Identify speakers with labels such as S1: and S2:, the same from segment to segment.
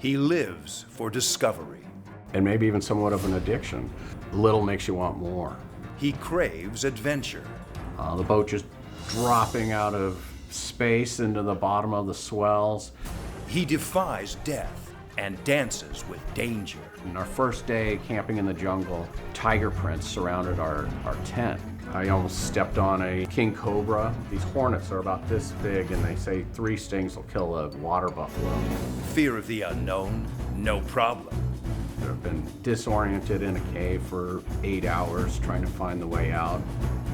S1: He lives for discovery.
S2: And maybe even somewhat of an addiction. Little makes you want more.
S1: He craves adventure.
S2: The boat just dropping out of space into the bottom of the swells.
S1: He defies death and dances with danger.
S2: In our first day camping in the jungle, tiger prints surrounded our tent. I almost stepped on a king cobra. These hornets are about this big, and they say 3 stings will kill a water buffalo.
S1: Fear of the unknown? No problem.
S2: I've been disoriented in a cave for 8 hours trying to find the way out.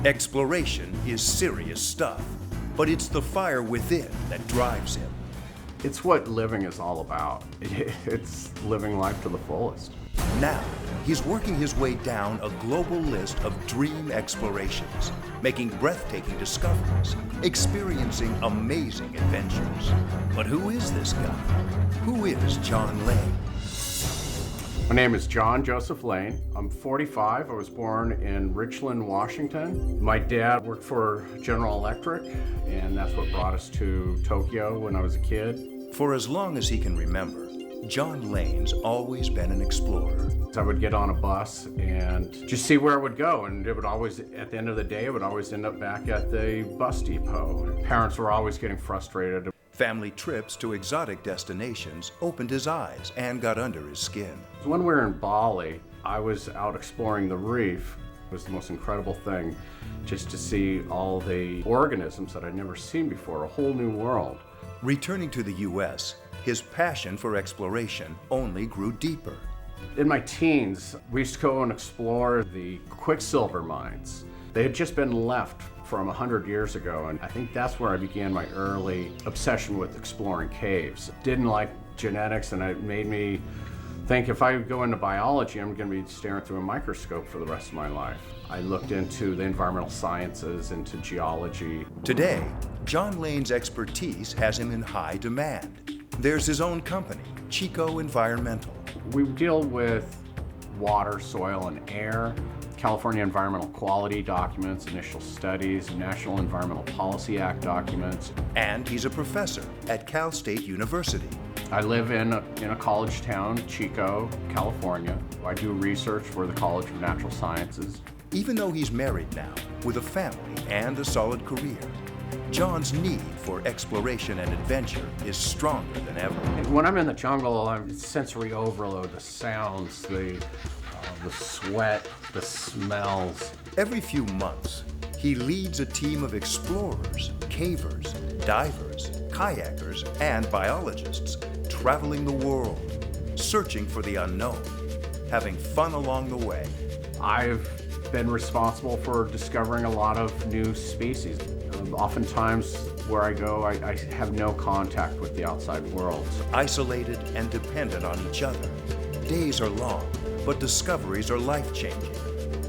S1: Exploration is serious stuff, but it's the fire within that drives him.
S2: It's what living is all about. It's living life to the fullest.
S1: Now, he's working his way down a global list of dream explorations, making breathtaking discoveries, experiencing amazing adventures. But who is this guy? Who is John Lane?
S2: My name is John Joseph Lane. I'm 45. I was born in Richland, Washington. My dad worked for General Electric, and that's what brought us to Tokyo when I was a kid.
S1: For as long as he can remember, John Lane's always been an explorer.
S2: I would get on a bus and just see where it would go, and it would always, at the end of the day, it would always end up back at the bus depot. Parents were always getting frustrated.
S1: Family trips to exotic destinations opened his eyes and got under his skin.
S2: When we were in Bali, I was out exploring the reef. It was the most incredible thing just to see all the organisms that I'd never seen before, a whole new world.
S1: Returning to the U.S., his passion for exploration only grew deeper.
S2: In my teens, we used to go and explore the quicksilver mines. They had just been left from 100 years ago, and I think that's where I began my early obsession with exploring caves. Didn't like genetics, and it made me think if I go into biology, I'm going to be staring through a microscope for the rest of my life. I looked into the environmental sciences, into geology.
S1: Today, John Lane's expertise has him in high demand. There's his own company, Chico Environmental.
S2: We deal with water, soil, and air, California Environmental Quality documents, initial studies, National Environmental Policy Act documents.
S1: And he's a professor at Cal State University.
S2: I live in a college town, Chico, California. I do research for the College of Natural Sciences.
S1: Even though he's married now, with a family and a solid career, John's need for exploration and adventure is stronger than ever.
S2: When I'm in the jungle, I'm sensory overload, the sounds, the sweat, the smells.
S1: Every few months, he leads a team of explorers, cavers, divers, kayakers, and biologists traveling the world, searching for the unknown, having fun along the way.
S2: I've been responsible for discovering a lot of new species. Oftentimes, where I go, I have no contact with the outside world.
S1: Isolated and dependent on each other. Days are long, but discoveries are life-changing.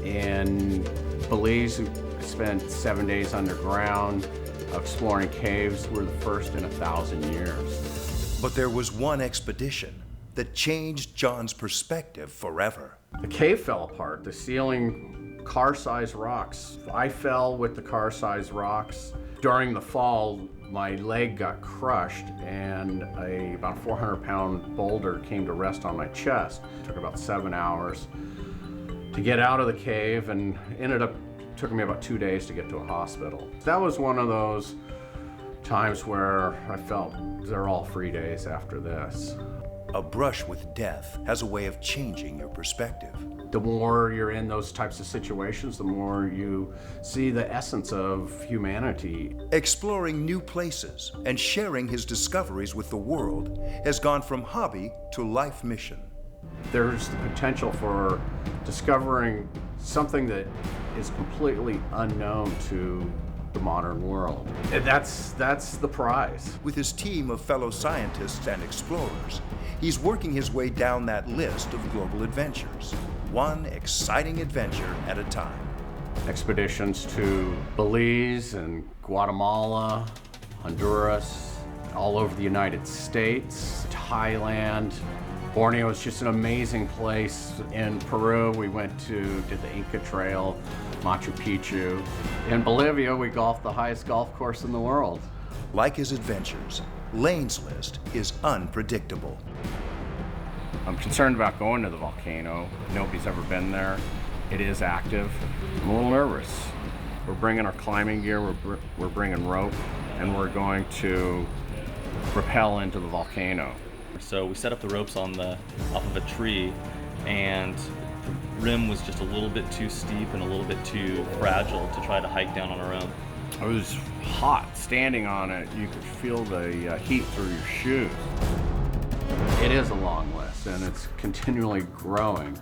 S2: In Belize, we spent 7 days underground exploring caves. We're the first in 1,000 years.
S1: But there was one expedition that changed John's perspective forever.
S2: The cave fell apart. The ceiling, car-sized rocks. I fell with the car-sized rocks. During the fall, my leg got crushed and about a 400-pound boulder came to rest on my chest. It took about 7 hours to get out of the cave, and took me about 2 days to get to a hospital. That was one of those times where I felt they're all free days after this.
S1: A brush with death has a way of changing your perspective.
S2: The more you're in those types of situations, the more you see the essence of humanity.
S1: Exploring new places and sharing his discoveries with the world has gone from hobby to life mission.
S2: There's the potential for discovering something that is completely unknown to the modern world. And that's the prize.
S1: With his team of fellow scientists and explorers, he's working his way down that list of global adventures, one exciting adventure at a time.
S2: Expeditions to Belize and Guatemala, Honduras, all over the United States, Thailand. Borneo is just an amazing place. In Peru, we did the Inca Trail, Machu Picchu. In Bolivia, we golfed the highest golf course in the world.
S1: Like his adventures, Laneslist is unpredictable.
S2: I'm concerned about going to the volcano. Nobody's ever been there. It is active. I'm a little nervous. We're bringing our climbing gear, we're bringing rope, and we're going to rappel into the volcano.
S3: So we set up the ropes off of a tree, and the rim was just a little bit too steep and a little bit too fragile to try to hike down on our own.
S2: It was hot. Standing on it, you could feel the heat through your shoes. It is a long list, and it's continually growing.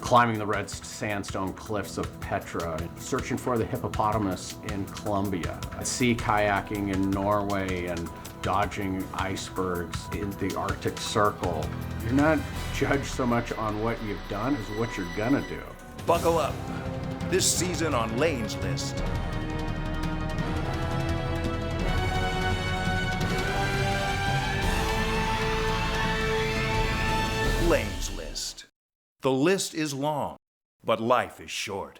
S2: Climbing the red sandstone cliffs of Petra, searching for the hippopotamus in Colombia, sea kayaking in Norway, and dodging icebergs in the Arctic Circle. You're not judged so much on what you've done as what you're gonna do.
S1: Buckle up. This season on Laneslist. Laneslist. The list is long, but life is short.